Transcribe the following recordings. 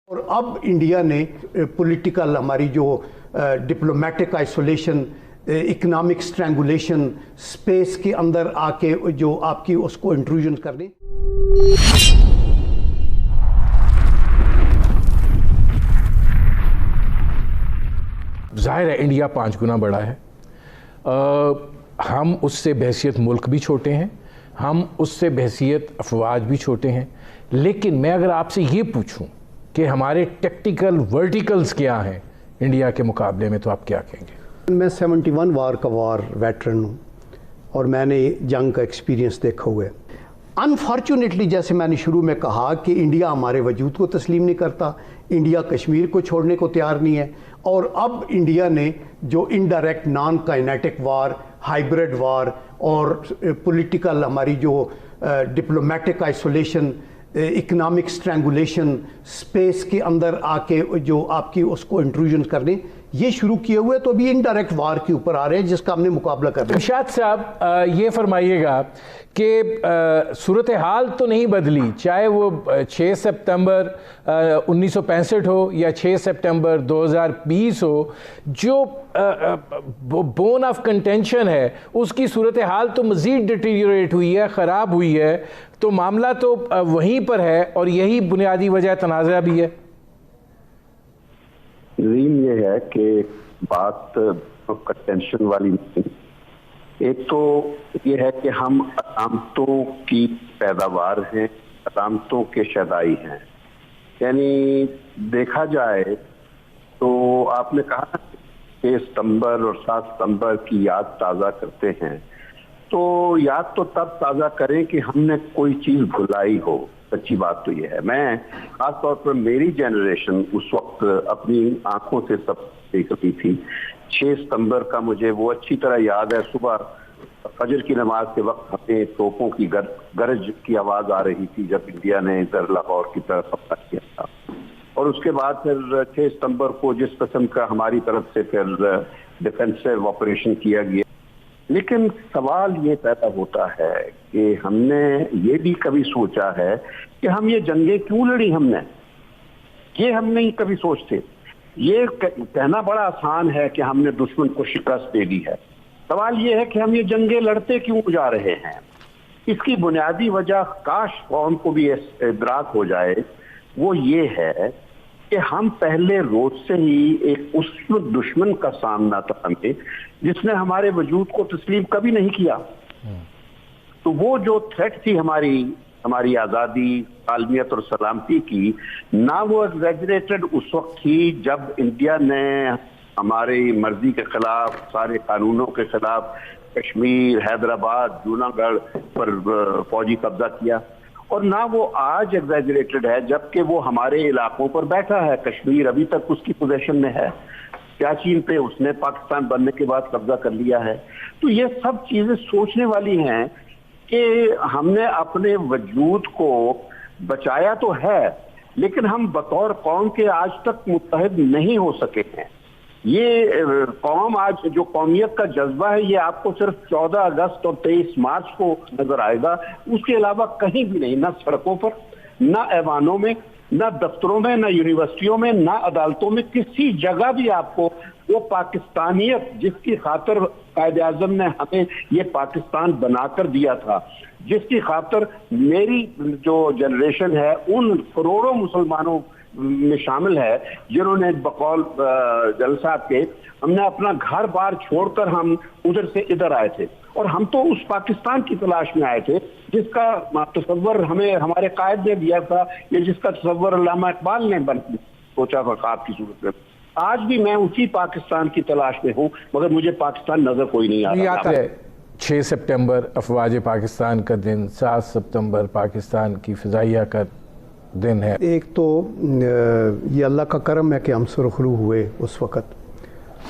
اور اب انڈیا نے پولیٹیکل ہماری جو ڈپلومیٹک آئسولیشن، اکنامک اسٹرینگولیشن، اسپیس کے اندر آ کے جو آپ کی اس کو انٹروژن کرنے، ظاہر ہے انڈیا 5 گنا بڑا ہے، ہم اس سے بحیثیت ملک بھی چھوٹے ہیں، ہم اس سے بحیثیت افواج بھی چھوٹے ہیں، لیکن میں اگر آپ سے یہ پوچھوں کہ ہمارے ٹیکٹیکل ورٹیکلز کیا ہیں انڈیا کے مقابلے میں، تو آپ کیا کہیں گے؟ میں 71 وار کا ویٹرن ہوں اور میں نے جنگ کا ایکسپیرینس دیکھا ہوا ہے۔ انفارچونیٹلی جیسے میں نے شروع میں کہا کہ انڈیا ہمارے وجود کو تسلیم نہیں کرتا، انڈیا کشمیر کو چھوڑنے کو تیار نہیں ہے، اور اب انڈیا نے جو انڈائریکٹ نان کائنیٹک وار، ہائیبرڈ وار اور پولیٹیکل ہماری جو ڈپلومیٹک آئسولیشن، اکنامک اسٹرینگولیشن، اسپیس کے اندر آ کے جو آپ کی اس کو انٹروژن کرنے، یہ شروع کیے ہوئے، تو ابھی انڈائریکٹ وار کے اوپر آ رہے ہیں جس کا ہم نے مقابلہ کرنا ہے۔ ارشاد صاحب یہ فرمائیے گا کہ صورتحال تو نہیں بدلی، چاہے وہ 6 سپتمبر 1965 ہو یا 6 سپتمبر 2020 ہو، جو بون آف کنٹینشن ہے اس کی صورتحال تو مزید ڈیٹیریوریٹ ہوئی ہے، خراب ہوئی ہے، تو معاملہ تو وہیں پر ہے اور یہی بنیادی وجہ تنازع بھی ہے۔ عظیم یہ ہے کہ بات کنٹینشن والی نہیں، ایک تو یہ ہے کہ ہم علامتوں کی پیداوار ہیں، علامتوں کے شیدائی ہیں، یعنی دیکھا جائے تو آپ نے کہا 6 ستمبر اور 7 ستمبر کی یاد تازہ کرتے ہیں، تو یاد تو تب تازہ کریں کہ ہم نے کوئی چیز بھلائی ہو۔ سچی بات تو یہ ہے، میں خاص طور پر میری جنریشن اس وقت اپنی آنکھوں سے سب دیکھ رہی تھی۔ 6 ستمبر کا مجھے وہ اچھی طرح یاد ہے، صبح فجر کی نماز کے وقت ہمیں توپوں کی گرج کی آواز آ رہی تھی جب انڈیا نے ادھر لاہور کی طرف حملہ کیا تھا، اور اس کے بعد پھر 6 ستمبر کو جس قسم کا ہماری طرف سے پھر ڈیفینسو آپریشن کیا گیا۔ لیکن سوال یہ پیدا ہوتا ہے کہ ہم نے یہ بھی کبھی سوچا ہے کہ ہم یہ جنگیں کیوں لڑی، ہم نے یہ ہم نہیں کبھی سوچتے۔ یہ کہنا بڑا آسان ہے کہ ہم نے دشمن کو شکست دے دی ہے، سوال یہ ہے کہ ہم یہ جنگیں لڑتے کیوں جا رہے ہیں۔ اس کی بنیادی وجہ کاش قوم کو بھی ادراک ہو جائے، وہ یہ ہے کہ ہم پہلے روز سے ہی ایک اس دشمن کا سامنا تھا ہمیں جس نے ہمارے وجود کو تسلیم کبھی نہیں کیا۔ تو وہ جو تھریٹ تھی ہماری آزادی، عالمیت اور سلامتی کی، نہ وہ ایگزیجریٹڈ اس وقت تھی جب انڈیا نے ہماری مرضی کے خلاف، سارے قانونوں کے خلاف کشمیر، حیدرآباد، جوناگڑھ پر فوجی قبضہ کیا، اور نہ وہ آج ایگزیجریٹڈ ہے جبکہ وہ ہمارے علاقوں پر بیٹھا ہے۔ کشمیر ابھی تک اس کی پوزیشن میں ہے، سیاچین پہ اس نے پاکستان بننے کے بعد قبضہ کر لیا ہے۔ تو یہ سب چیزیں سوچنے والی ہیں کہ ہم نے اپنے وجود کو بچایا تو ہے، لیکن ہم بطور قوم کے آج تک متحد نہیں ہو سکے ہیں۔ یہ قوم آج جو قومیت کا جذبہ ہے یہ آپ کو صرف 14 اگست اور 23 مارچ کو نظر آئے گا، اس کے علاوہ کہیں بھی نہیں، نہ سڑکوں پر، نہ ایوانوں میں، نہ دفتروں میں، نہ یونیورسٹیوں میں، نہ عدالتوں میں، کسی جگہ بھی آپ کو وہ پاکستانیت جس کی خاطر قائد اعظم نے ہمیں یہ پاکستان بنا کر دیا تھا، جس کی خاطر میری جو جنریشن ہے ان کروڑوں مسلمانوں میں شامل ہے جنہوں نے بقول جلسہ کے ہم نے اپنا گھر بار چھوڑ کر ہم ادھر سے ادھر آئے تھے، اور ہم تو اس پاکستان کی تلاش میں آئے تھے جس کا تصور ہمیں ہمارے قائد نے دیا تھا، یا جس کا تصور علامہ اقبال نے سوچا تھا خواب کی صورت میں۔ آج بھی میں اسی پاکستان کی تلاش میں ہوں، مگر مجھے پاکستان نظر کوئی نہیں آ رہا۔ 6 سپتمبر افواج پاکستان کا دن، 7 ستمبر پاکستان کی فضائیہ کا دن ہے۔ ایک تو یہ اللہ کا کرم ہے کہ ہم سرخرو ہوئے اس وقت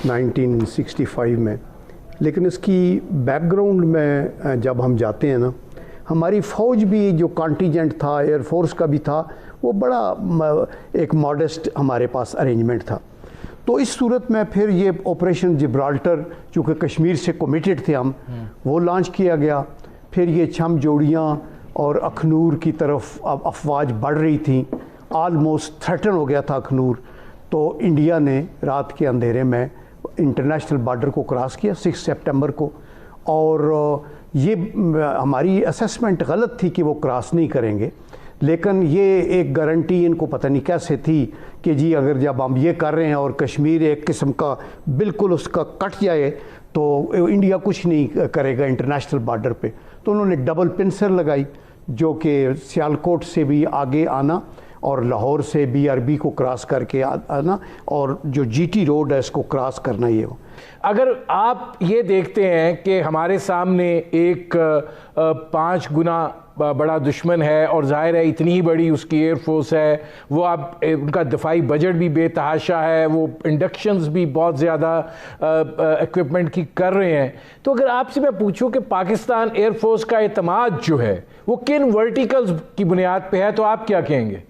1965 میں، لیکن اس کی بیک گراؤنڈ میں جب ہم جاتے ہیں نا، ہماری فوج بھی جو کانٹیجنٹ تھا، ایئر فورس کا بھی تھا، وہ بڑا ایک ماڈسٹ ہمارے پاس ارینجمنٹ تھا۔ تو اس صورت میں پھر یہ آپریشن جبرالٹر، چونکہ کشمیر سے کمیٹڈ تھے ہم، وہ لانچ کیا گیا۔ پھر یہ چھم جوڑیاں اور اخنور کی طرف اب افواج بڑھ رہی تھیں، آلموسٹ تھریٹن ہو گیا تھا اخنور، تو انڈیا نے رات کے اندھیرے میں انٹرنیشنل بارڈر کو کراس کیا 6 سپٹمبر کو، اور یہ ہماری اسیسمنٹ غلط تھی کہ وہ کراس نہیں کریں گے، لیکن یہ ایک گارنٹی ان کو پتہ نہیں کیسے تھی کہ جی اگر جب ہم یہ کر رہے ہیں اور کشمیر ایک قسم کا بالکل اس کا کٹ جائے تو انڈیا کچھ نہیں کرے گا انٹرنیشنل بارڈر پہ، تو انہوں نے ڈبل پنسر لگائی جو کہ سیالکوٹ سے بھی آگے آنا اور لاہور سے BRB کو کراس کر کے آنا اور جو GT روڈ ہے اس کو کراس کرنا یہ ہو۔ اگر آپ یہ دیکھتے ہیں کہ ہمارے سامنے ایک 5 گنا بڑا دشمن ہے اور ظاہر ہے اتنی ہی بڑی اس کی ایئر فورس ہے، وہ اب ان کا دفاعی بجٹ بھی بے تحاشا ہے، وہ انڈکشنز بھی بہت زیادہ ایکوپمنٹ کی کر رہے ہیں، تو اگر آپ سے میں پوچھوں کہ پاکستان ایئر فورس کا اعتماد جو ہے وہ کن ورٹیکلز کی بنیاد پہ ہے تو آپ کیا کہیں گے؟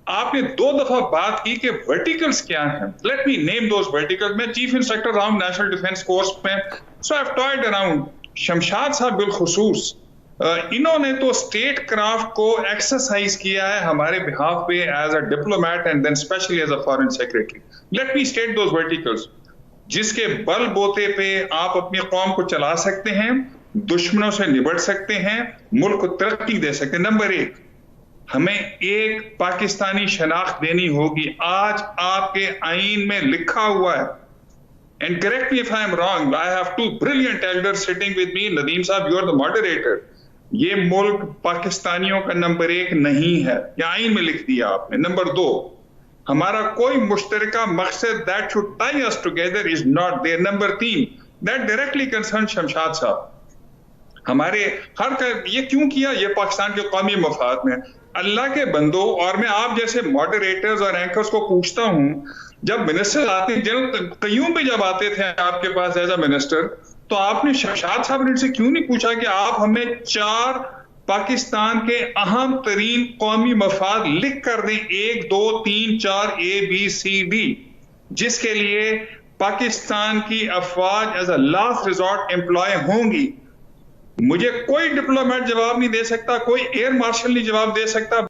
آپ نے 2 دفعہ بات کی کہ ورٹیکلز کیا ہیں. Let me name those verticals. میں چیف انسپیکٹر رہا ہوں نیشنل ڈیفنس فورس میں، سو آئی ہیو ٹوائڈ اراؤنڈ. شمشاد صاحب بالخصوص انہوں نے تو اسٹیٹ کرافٹ کو ایکسرسائز کیا ہے ہمارے بہاف پہ as a diplomat and then especially as a foreign secretary. Let me state those verticals جس کے بل بوتے پہ آپ اپنی قوم کو چلا سکتے ہیں، دشمنوں سے نبٹ سکتے ہیں، ملک کو ترقی دے سکتے ہیں. نمبر 1، ہمیں ایک پاکستانی شناخت دینی ہوگی. آج آپ کے آئین میں لکھا ہوا ہے، and correct me if I am wrong, I have 2 brilliant elders sitting with me. Nadeem صاحب, you are the moderator. یہ ملک پاکستانیوں کا نمبر 1 نہیں ہے، یہ آئین میں لکھ دیا آپ نے. نمبر 2، ہمارا کوئی مشترکہ مقصد that should tie us together is not there. Number 3، that directly concerns Shamshad صاحب. ہمارے یہ کیوں کیا؟ یہ پاکستان کے قومی مفاد میں. اللہ کے بندو، اور میں آپ جیسے ماڈریٹرز اور اینکرز کو پوچھتا ہوں، جب منسٹر آتے ہیں، جنرل قیوم بھی جب آتے تھے آپ کے پاس ایز اے منسٹر، تو آپ نے شمشاد صاحب نے سے کیوں نہیں پوچھا کہ آپ ہمیں 4 پاکستان کے اہم ترین قومی مفاد لکھ کر دیں، 1 2 3 4 ABCD، جس کے لیے پاکستان کی افواج as a last resort employ ہوں گی. مجھے کوئی ڈپلومیٹ جواب نہیں دے سکتا، کوئی ایئر مارشل نہیں جواب دے سکتا،